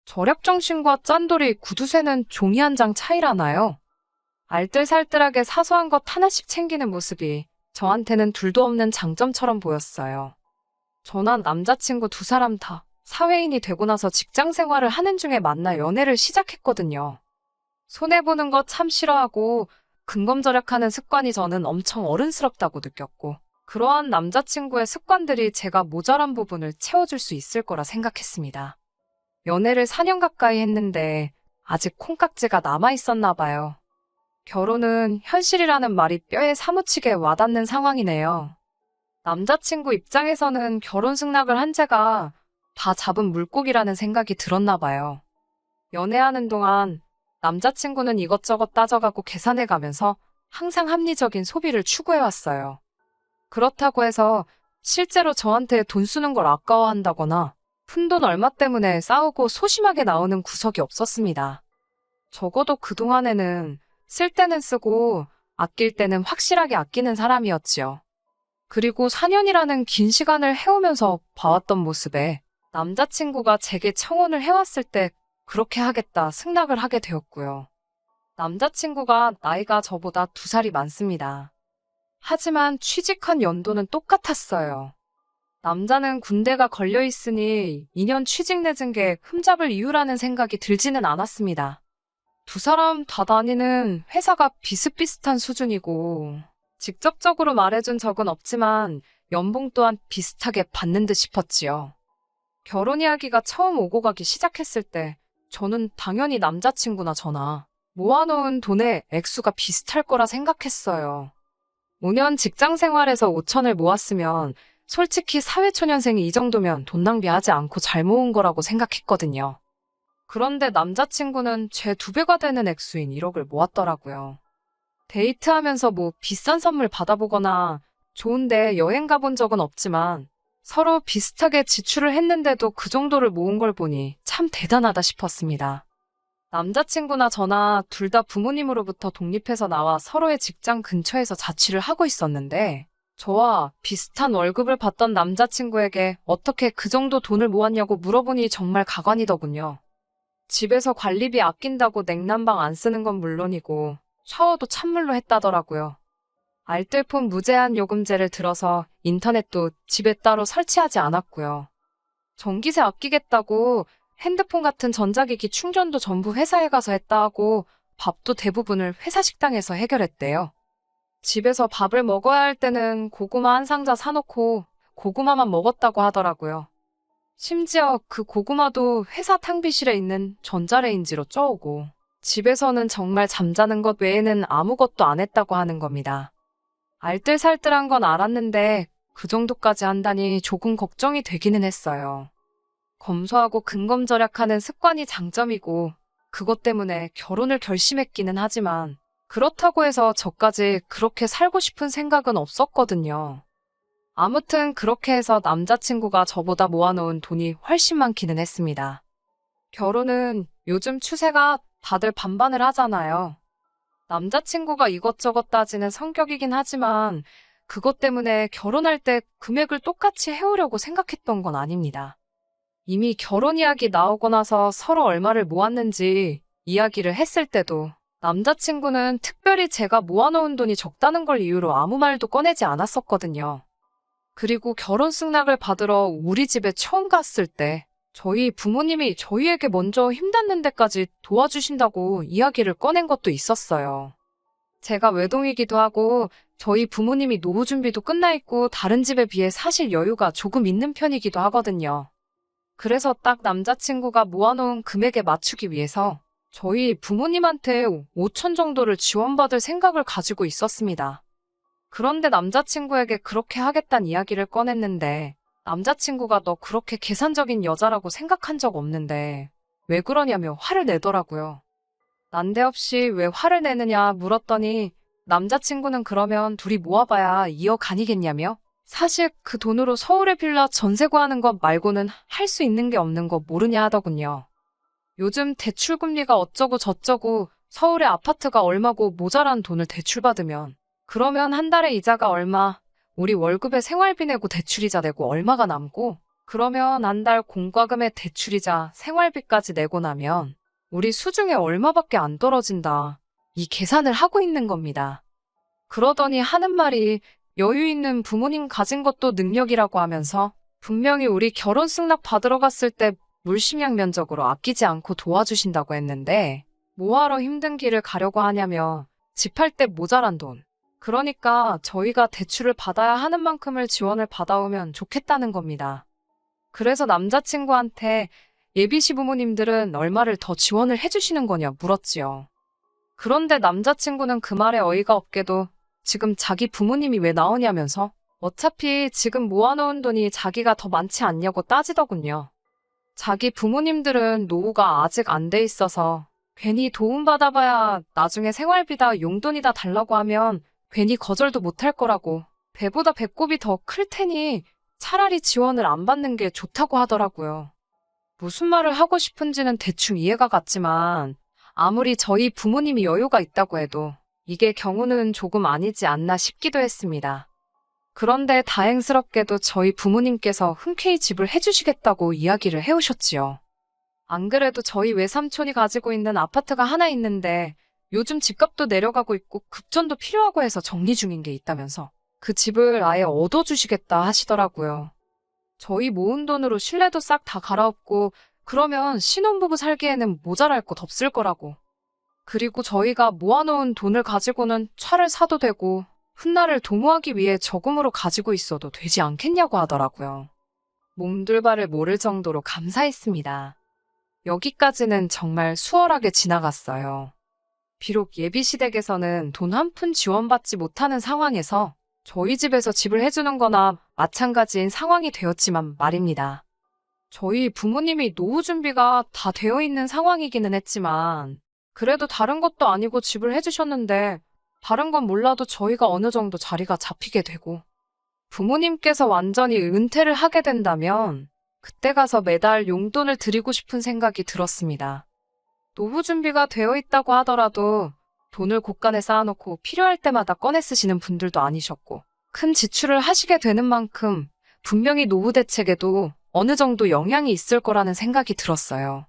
절약정신과 짠돌이 구두쇠는 종이 한 장 차이라나요? 알뜰살뜰하게 사소한 것 하나씩 챙기는 모습이 저한테는 둘도 없는 장점처럼 보였어요. 저나 남자친구 두 사람 다 사회인이 되고 나서 직장 생활을 하는 중에 만나 연애를 시작했거든요. 손해보는 거 참 싫어하고 근검절약하는 습관이 저는 엄청 어른스럽다고 느꼈고, 그러한 남자친구의 습관들이 제가 모자란 부분을 채워줄 수 있을 거라 생각했습니다. 연애를 4년 가까이 했는데 아직 콩깍지가 남아있었나 봐요. 결혼은 현실이라는 말이 뼈에 사무치게 와닿는 상황이네요. 남자친구 입장에서는 결혼 승낙을 한 제가 다 잡은 물고기라는 생각이 들었나 봐요. 연애하는 동안 남자친구는 이것저것 따져가고 계산해가면서 항상 합리적인 소비를 추구해왔어요. 그렇다고 해서 실제로 저한테 돈 쓰는 걸 아까워한다거나 푼돈 얼마 때문에 싸우고 소심하게 나오는 구석이 없었습니다. 적어도 그동안에는 쓸 때는 쓰고 아낄 때는 확실하게 아끼는 사람이었지요. 그리고 4년이라는 긴 시간을 해오면서 봐왔던 모습에 남자친구가 제게 청혼을 해왔을 때 그렇게 하겠다 승낙을 하게 되었고요. 남자친구가 나이가 저보다 2살이 많습니다. 하지만 취직한 연도는 똑같았어요. 남자는 군대가 걸려있으니 2년 취직 늦은 게 흠잡을 이유라는 생각이 들지는 않았습니다. 두 사람 다 다니는 회사가 비슷비슷한 수준이고 직접적으로 말해준 적은 없지만 연봉 또한 비슷하게 받는 듯 싶었지요. 결혼 이야기가 처음 오고 가기 시작했을 때 저는 당연히 남자친구나 저나 모아놓은 돈의 액수가 비슷할 거라 생각했어요. 5년 직장 생활에서 5천을 모았으면 솔직히 사회초년생이 이 정도면 돈 낭비하지 않고 잘 모은 거라고 생각했거든요. 그런데 남자친구는 제 2배가 되는 액수인 1억을 모았더라고요. 데이트하면서 뭐 비싼 선물 받아보거나 좋은데 여행 가본 적은 없지만 서로 비슷하게 지출을 했는데도 그 정도를 모은 걸 보니 참 대단하다 싶었습니다. 남자친구나 저나 둘 다 부모님으로부터 독립해서 나와 서로의 직장 근처에서 자취를 하고 있었는데 저와 비슷한 월급을 받던 남자친구에게 어떻게 그 정도 돈을 모았냐고 물어보니 정말 가관이더군요. 집에서 관리비 아낀다고 냉난방 안 쓰는 건 물론이고 샤워도 찬물로 했다더라고요. 알뜰폰 무제한 요금제를 들어서 인터넷도 집에 따로 설치하지 않았고요. 전기세 아끼겠다고 핸드폰 같은 전자기기 충전도 전부 회사에 가서 했다 하고 밥도 대부분을 회사 식당에서 해결했대요. 집에서 밥을 먹어야 할 때는 고구마 한 상자 사놓고 고구마만 먹었다고 하더라고요. 심지어 그 고구마도 회사 탕비실에 있는 전자레인지로 쪄오고 집에서는 정말 잠자는 것 외에는 아무것도 안 했다고 하는 겁니다. 알뜰살뜰한 건 알았는데 그 정도까지 한다니 조금 걱정이 되기는 했어요. 검소하고 근검절약하는 습관이 장점이고 그것 때문에 결혼을 결심했기는 하지만 그렇다고 해서 저까지 그렇게 살고 싶은 생각은 없었거든요. 아무튼 그렇게 해서 남자친구가 저보다 모아놓은 돈이 훨씬 많기는 했습니다. 결혼은 요즘 추세가 다들 반반을 하잖아요. 남자친구가 이것저것 따지는 성격이긴 하지만 그것 때문에 결혼할 때 금액을 똑같이 해오려고 생각했던 건 아닙니다. 이미 결혼 이야기 나오고 나서 서로 얼마를 모았는지 이야기를 했을 때도 남자친구는 특별히 제가 모아놓은 돈이 적다는 걸 이유로 아무 말도 꺼내지 않았었거든요. 그리고 결혼 승낙을 받으러 우리 집에 처음 갔을 때 저희 부모님이 저희에게 먼저 힘닿는 데까지 도와주신다고 이야기를 꺼낸 것도 있었어요. 제가 외동이기도 하고 저희 부모님이 노후 준비도 끝나 있고 다른 집에 비해 사실 여유가 조금 있는 편이기도 하거든요. 그래서 딱 남자친구가 모아놓은 금액에 맞추기 위해서 저희 부모님한테 5천 정도를 지원받을 생각을 가지고 있었습니다. 그런데 남자친구에게 그렇게 하겠다는 이야기를 꺼냈는데 남자친구가 너 그렇게 계산적인 여자라고 생각한 적 없는데 왜 그러냐며 화를 내더라고요. 난데없이 왜 화를 내느냐 물었더니 남자친구는 그러면 둘이 모아봐야 2억 아니겠냐며 사실 그 돈으로 서울에 빌라 전세 구하는 것 말고는 할 수 있는 게 없는 거 모르냐 하더군요. 요즘 대출금리가 어쩌고 저쩌고 서울에 아파트가 얼마고 모자란 돈을 대출받으면 그러면 한 달에 이자가 얼마, 우리 월급에 생활비 내고 대출이자 내고 얼마가 남고 그러면 한 달 공과금의 대출이자 생활비까지 내고 나면 우리 수중에 얼마밖에 안 떨어진다. 이 계산을 하고 있는 겁니다. 그러더니 하는 말이 여유 있는 부모님 가진 것도 능력이라고 하면서 분명히 우리 결혼 승낙 받으러 갔을 때 물심양 면적으로 아끼지 않고 도와주신다고 했는데 뭐하러 힘든 길을 가려고 하냐며 집 할 때 모자란 돈. 그러니까 저희가 대출을 받아야 하는 만큼을 지원을 받아오면 좋겠다는 겁니다. 그래서 남자친구한테 예비 시부모님들은 얼마를 더 지원을 해주시는 거냐 물었지요. 그런데 남자친구는 그 말에 어이가 없게도 지금 자기 부모님이 왜 나오냐면서 어차피 지금 모아놓은 돈이 자기가 더 많지 않냐고 따지더군요. 자기 부모님들은 노후가 아직 안 돼 있어서 괜히 도움받아봐야 나중에 생활비다 용돈이다 달라고 하면 괜히 거절도 못할 거라고 배보다 배꼽이 더 클 테니 차라리 지원을 안 받는 게 좋다고 하더라고요. 무슨 말을 하고 싶은지는 대충 이해가 갔지만 아무리 저희 부모님이 여유가 있다고 해도 이게 경우는 조금 아니지 않나 싶기도 했습니다. 그런데 다행스럽게도 저희 부모님께서 흔쾌히 집을 해주시겠다고 이야기를 해오셨지요. 안 그래도 저희 외삼촌이 가지고 있는 아파트가 하나 있는데 요즘 집값도 내려가고 있고 급전도 필요하고 해서 정리 중인 게 있다면서 그 집을 아예 얻어주시겠다 하시더라고요. 저희 모은 돈으로 실내도 싹 다 갈아엎고 그러면 신혼부부 살기에는 모자랄 것 없을 거라고. 그리고 저희가 모아놓은 돈을 가지고는 차를 사도 되고 훗날을 도모하기 위해 저금으로 가지고 있어도 되지 않겠냐고 하더라고요. 몸둘바를 모를 정도로 감사했습니다. 여기까지는 정말 수월하게 지나갔어요. 비록 예비시댁에서는 돈 한 푼 지원받지 못하는 상황에서 저희 집에서 집을 해주는 거나 마찬가지인 상황이 되었지만 말입니다. 저희 부모님이 노후 준비가 다 되어 있는 상황이기는 했지만 그래도 다른 것도 아니고 집을 해주셨는데 다른 건 몰라도 저희가 어느 정도 자리가 잡히게 되고 부모님께서 완전히 은퇴를 하게 된다면 그때 가서 매달 용돈을 드리고 싶은 생각이 들었습니다. 노후 준비가 되어 있다고 하더라도 돈을 곳간에 쌓아놓고 필요할 때마다 꺼내 쓰시는 분들도 아니셨고 큰 지출을 하시게 되는 만큼 분명히 노후 대책에도 어느 정도 영향이 있을 거라는 생각이 들었어요.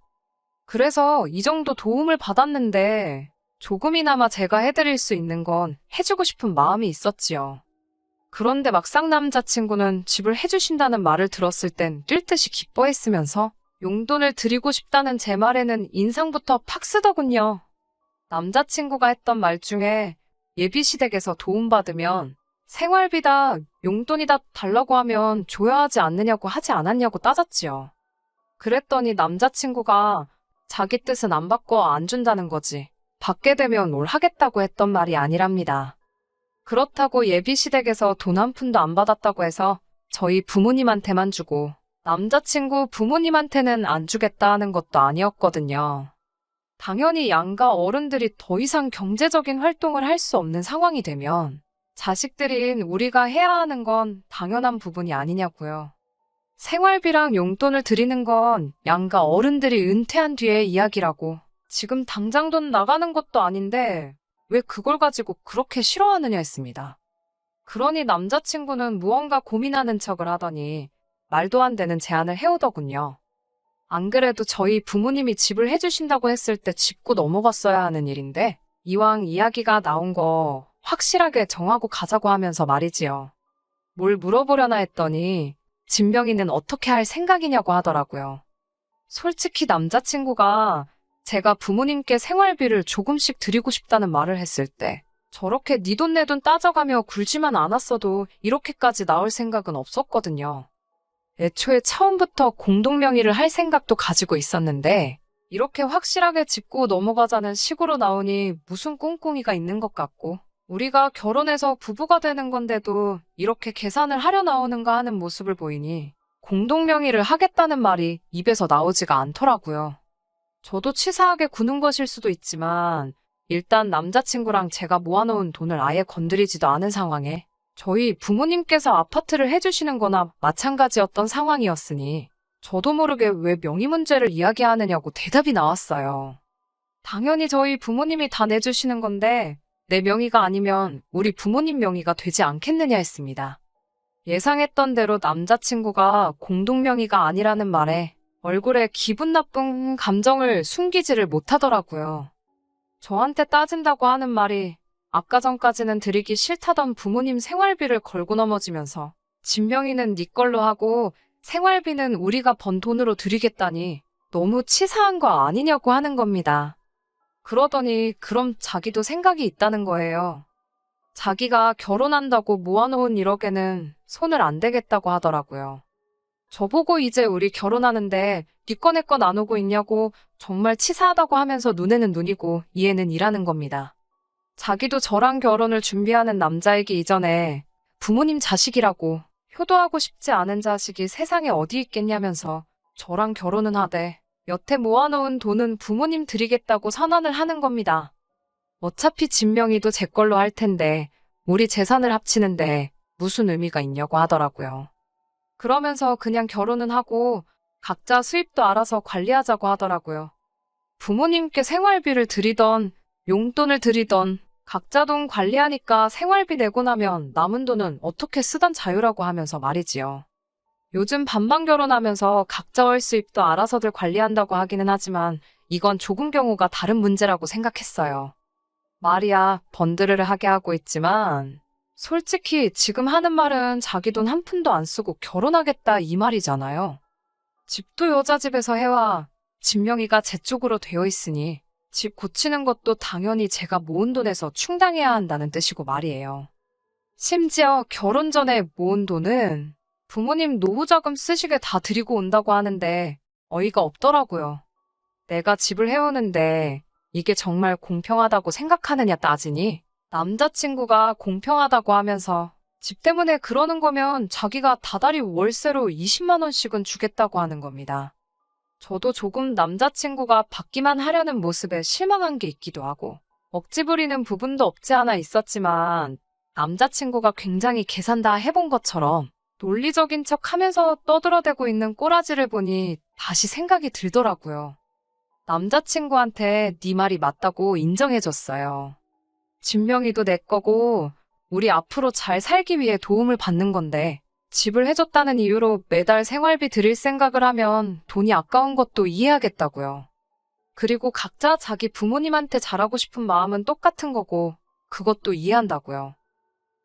그래서 이 정도 도움을 받았는데 조금이나마 제가 해드릴 수 있는 건 해주고 싶은 마음이 있었지요. 그런데 막상 남자친구는 집을 해주신다는 말을 들었을 땐 뛸 듯이 기뻐했으면서 용돈을 드리고 싶다는 제 말에는 인상부터 팍 쓰더군요. 남자친구가 했던 말 중에 예비시댁에서 도움받으면 생활비다 용돈이다 달라고 하면 줘야 하지 않느냐고 하지 않았냐고 따졌지요. 그랬더니 남자친구가 자기 뜻은 안 바꿔 안 준다는 거지. 받게 되면 뭘 하겠다고 했던 말이 아니랍니다. 그렇다고 예비시댁에서 돈 한 푼도 안 받았다고 해서 저희 부모님한테만 주고 남자친구 부모님한테는 안 주겠다 하는 것도 아니었거든요. 당연히 양가 어른들이 더 이상 경제적인 활동을 할 수 없는 상황이 되면 자식들인 우리가 해야 하는 건 당연한 부분이 아니냐고요. 생활비랑 용돈을 드리는 건 양가 어른들이 은퇴한 뒤의 이야기라고. 지금 당장 돈 나가는 것도 아닌데 왜 그걸 가지고 그렇게 싫어하느냐 했습니다. 그러니 남자친구는 무언가 고민하는 척을 하더니 말도 안 되는 제안을 해오더군요. 안 그래도 저희 부모님이 집을 해주신다고 했을 때 짚고 넘어갔어야 하는 일인데 이왕 이야기가 나온 거 확실하게 정하고 가자고 하면서 말이지요. 뭘 물어보려나 했더니 진명이는 어떻게 할 생각이냐고 하더라고요. 솔직히 남자친구가 제가 부모님께 생활비를 조금씩 드리고 싶다는 말을 했을 때 저렇게 네 돈 내 돈 따져가며 굴지만 않았어도 이렇게까지 나올 생각은 없었거든요. 애초에 처음부터 공동명의를 할 생각도 가지고 있었는데 이렇게 확실하게 짚고 넘어가자는 식으로 나오니 무슨 꿍꿍이가 있는 것 같고 우리가 결혼해서 부부가 되는 건데도 이렇게 계산을 하려 나오는가 하는 모습을 보이니 공동명의를 하겠다는 말이 입에서 나오지가 않더라고요. 저도 치사하게 구는 것일 수도 있지만 일단 남자친구랑 제가 모아놓은 돈을 아예 건드리지도 않은 상황에 저희 부모님께서 아파트를 해주시는 거나 마찬가지였던 상황이었으니 저도 모르게 왜 명의 문제를 이야기하느냐고 대답이 나왔어요. 당연히 저희 부모님이 다 내주시는 건데 내 명의가 아니면 우리 부모님 명의가 되지 않겠느냐 했습니다. 예상했던 대로 남자친구가 공동명의가 아니라는 말에 얼굴에 기분 나쁜 감정을 숨기지를 못하더라고요. 저한테 따진다고 하는 말이 아까 전까지는 드리기 싫다던 부모님 생활비를 걸고 넘어지면서 집 명의는 네 걸로 하고 생활비는 우리가 번 돈으로 드리겠다니 너무 치사한 거 아니냐고 하는 겁니다. 그러더니 그럼 자기도 생각이 있다는 거예요. 자기가 결혼한다고 모아놓은 1억에는 손을 안 대겠다고 하더라고요. 저보고 이제 우리 결혼하는데 네 거 내 거 나누고 있냐고 정말 치사하다고 하면서 눈에는 눈이고 이에는 이라는 겁니다. 자기도 저랑 결혼을 준비하는 남자이기 이전에 부모님 자식이라고 효도하고 싶지 않은 자식이 세상에 어디 있겠냐면서 저랑 결혼은 하되 여태 모아놓은 돈은 부모님 드리겠다고 선언을 하는 겁니다. 어차피 집 명의도 제 걸로 할 텐데 우리 재산을 합치는데 무슨 의미가 있냐고 하더라고요. 그러면서 그냥 결혼은 하고 각자 수입도 알아서 관리하자고 하더라고요. 부모님께 생활비를 드리던 용돈을 드리던 각자 돈 관리하니까 생활비 내고 나면 남은 돈은 어떻게 쓰던 자유라고 하면서 말이지요. 요즘 반반 결혼하면서 각자 월 수입도 알아서들 관리한다고 하기는 하지만 이건 조금 경우가 다른 문제라고 생각했어요. 말이야 번드르르 하게 하고 있지만 솔직히 지금 하는 말은 자기 돈 한 푼도 안 쓰고 결혼하겠다 이 말이잖아요. 집도 여자 집에서 해와 집 명의가 제 쪽으로 되어 있으니 집 고치는 것도 당연히 제가 모은 돈에서 충당해야 한다는 뜻이고 말이에요. 심지어 결혼 전에 모은 돈은 부모님 노후자금 쓰시게 다 드리고 온다고 하는데 어이가 없더라고요. 내가 집을 해오는데 이게 정말 공평하다고 생각하느냐 따지니 남자친구가 공평하다고 하면서 집 때문에 그러는 거면 자기가 다달이 월세로 20만 원씩은 주겠다고 하는 겁니다. 저도 조금 남자친구가 받기만 하려는 모습에 실망한 게 있기도 하고 억지 부리는 부분도 없지 않아 있었지만 남자친구가 굉장히 계산 다 해본 것처럼 논리적인 척 하면서 떠들어대고 있는 꼬라지를 보니 다시 생각이 들더라고요. 남자친구한테 네 말이 맞다고 인정해줬어요. 집 명의도 내 거고 우리 앞으로 잘 살기 위해 도움을 받는 건데 집을 해줬다는 이유로 매달 생활비 드릴 생각을 하면 돈이 아까운 것도 이해하겠다고요. 그리고 각자 자기 부모님한테 잘하고 싶은 마음은 똑같은 거고 그것도 이해한다고요.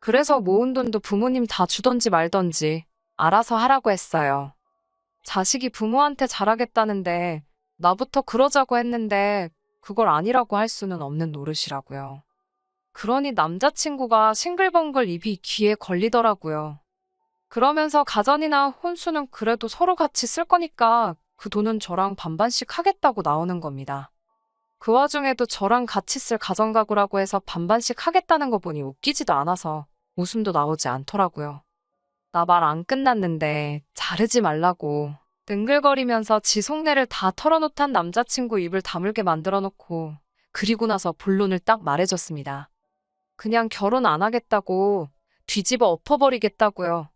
그래서 모은 돈도 부모님 다 주던지 말던지 알아서 하라고 했어요. 자식이 부모한테 잘하겠다는데 나부터 그러자고 했는데 그걸 아니라고 할 수는 없는 노릇이라고요. 그러니 남자친구가 싱글벙글 입이 귀에 걸리더라고요. 그러면서 가전이나 혼수는 그래도 서로 같이 쓸 거니까 그 돈은 저랑 반반씩 하겠다고 나오는 겁니다. 그 와중에도 저랑 같이 쓸 가전가구라고 해서 반반씩 하겠다는 거 보니 웃기지도 않아서 웃음도 나오지 않더라고요. 나 말 안 끝났는데 자르지 말라고 능글거리면서 지 속내를 다 털어놓던 남자친구 입을 다물게 만들어 놓고 그리고 나서 본론을 딱 말해줬습니다. 그냥 결혼 안 하겠다고 뒤집어 엎어버리겠다고요.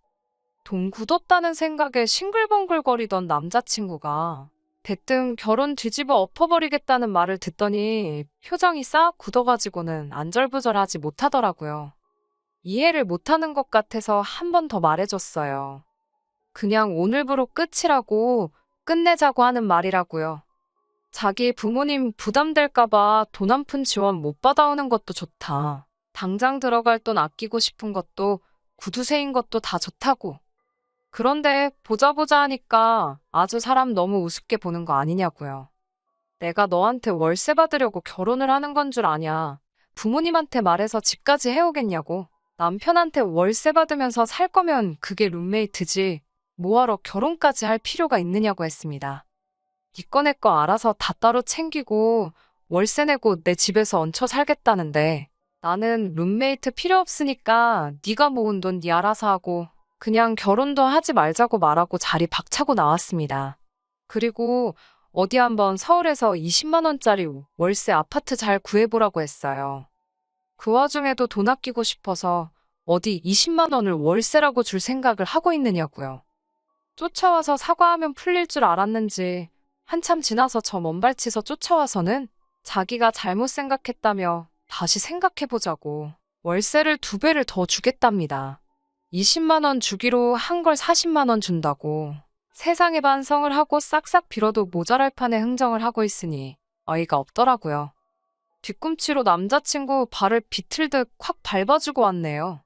돈 굳었다는 생각에 싱글벙글거리던 남자친구가 대뜸 결혼 뒤집어 엎어버리겠다는 말을 듣더니 표정이 싹 굳어가지고는 안절부절하지 못하더라고요. 이해를 못하는 것 같아서 한 번 더 말해줬어요. 그냥 오늘부로 끝이라고 끝내자고 하는 말이라고요. 자기 부모님 부담될까봐 돈 한 푼 지원 못 받아오는 것도 좋다. 당장 들어갈 돈 아끼고 싶은 것도 구두쇠인 것도 다 좋다고. 그런데 보자 하니까 아주 사람 너무 우습게 보는 거 아니냐고요. 내가 너한테 월세 받으려고 결혼을 하는 건 줄 아냐. 부모님한테 말해서 집까지 해오겠냐고. 남편한테 월세 받으면서 살 거면 그게 룸메이트지. 뭐하러 결혼까지 할 필요가 있느냐고 했습니다. 네 거 내 거 알아서 다 따로 챙기고 월세 내고 내 집에서 얹혀 살겠다는데 나는 룸메이트 필요 없으니까 네가 모은 돈 네 알아서 하고 그냥 결혼도 하지 말자고 말하고 자리 박차고 나왔습니다. 그리고 어디 한번 서울에서 20만 원짜리 월세 아파트 잘 구해보라고 했어요. 그 와중에도 돈 아끼고 싶어서 어디 20만 원을 월세라고 줄 생각을 하고 있느냐고요. 쫓아와서 사과하면 풀릴 줄 알았는지 한참 지나서 저 먼발치서 쫓아와서는 자기가 잘못 생각했다며 다시 생각해보자고 월세를 2배를 더 주겠답니다. 20만 원 주기로 한 걸 40만 원 준다고. 세상에 반성을 하고 싹싹 빌어도 모자랄 판에 흥정을 하고 있으니 어이가 없더라고요. 뒤꿈치로 남자친구 발을 비틀듯 콱 밟아주고 왔네요.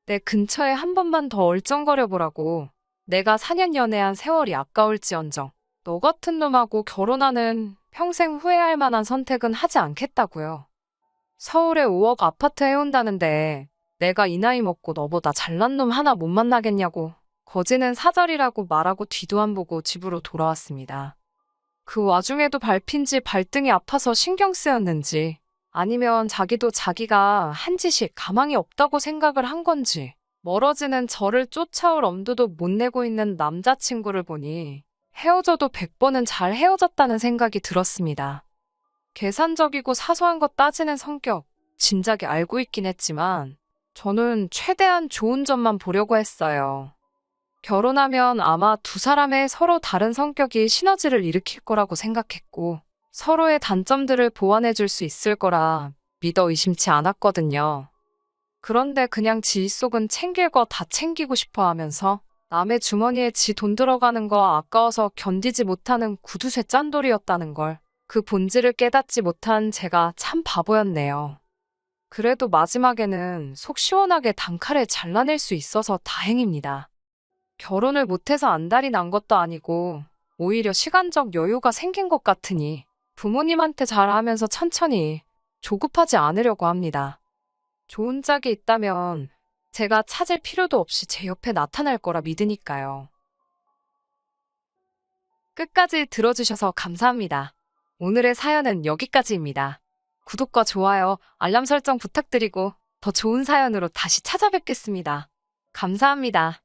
내 근처에 한 번만 더 얼쩡거려보라고. 내가 4년 연애한 세월이 아까울지언정 너 같은 놈하고 결혼하는 평생 후회할 만한 선택은 하지 않겠다고요. 서울에 5억 아파트 해온다는데 내가 이 나이 먹고 너보다 잘난 놈 하나 못 만나겠냐고. 거지는 사절이라고 말하고 뒤도 안 보고 집으로 돌아왔습니다. 그 와중에도 밟힌지 발등이 아파서 신경 쓰였는지 아니면 자기도 자기가 한 짓이 가망이 없다고 생각을 한 건지 멀어지는 저를 쫓아올 엄두도 못 내고 있는 남자친구를 보니 헤어져도 100번은 잘 헤어졌다는 생각이 들었습니다. 계산적이고 사소한 것 따지는 성격 진작에 알고 있긴 했지만 저는 최대한 좋은 점만 보려고 했어요. 결혼하면 아마 두 사람의 서로 다른 성격이 시너지를 일으킬 거라고 생각했고 서로의 단점들을 보완해 줄 수 있을 거라 믿어 의심치 않았거든요. 그런데 그냥 지 속은 챙길 거 다 챙기고 싶어 하면서 남의 주머니에 지 돈 들어가는 거 아까워서 견디지 못하는 구두쇠 짠돌이었다는 걸 그 본질을 깨닫지 못한 제가 참 바보였네요. 그래도 마지막에는 속 시원하게 단칼에 잘라낼 수 있어서 다행입니다. 결혼을 못해서 안달이 난 것도 아니고 오히려 시간적 여유가 생긴 것 같으니 부모님한테 잘하면서 천천히 조급하지 않으려고 합니다. 좋은 짝이 있다면 제가 찾을 필요도 없이 제 옆에 나타날 거라 믿으니까요. 끝까지 들어주셔서 감사합니다. 오늘의 사연은 여기까지입니다. 구독과 좋아요, 알람 설정 부탁드리고 더 좋은 사연으로 다시 찾아뵙겠습니다. 감사합니다.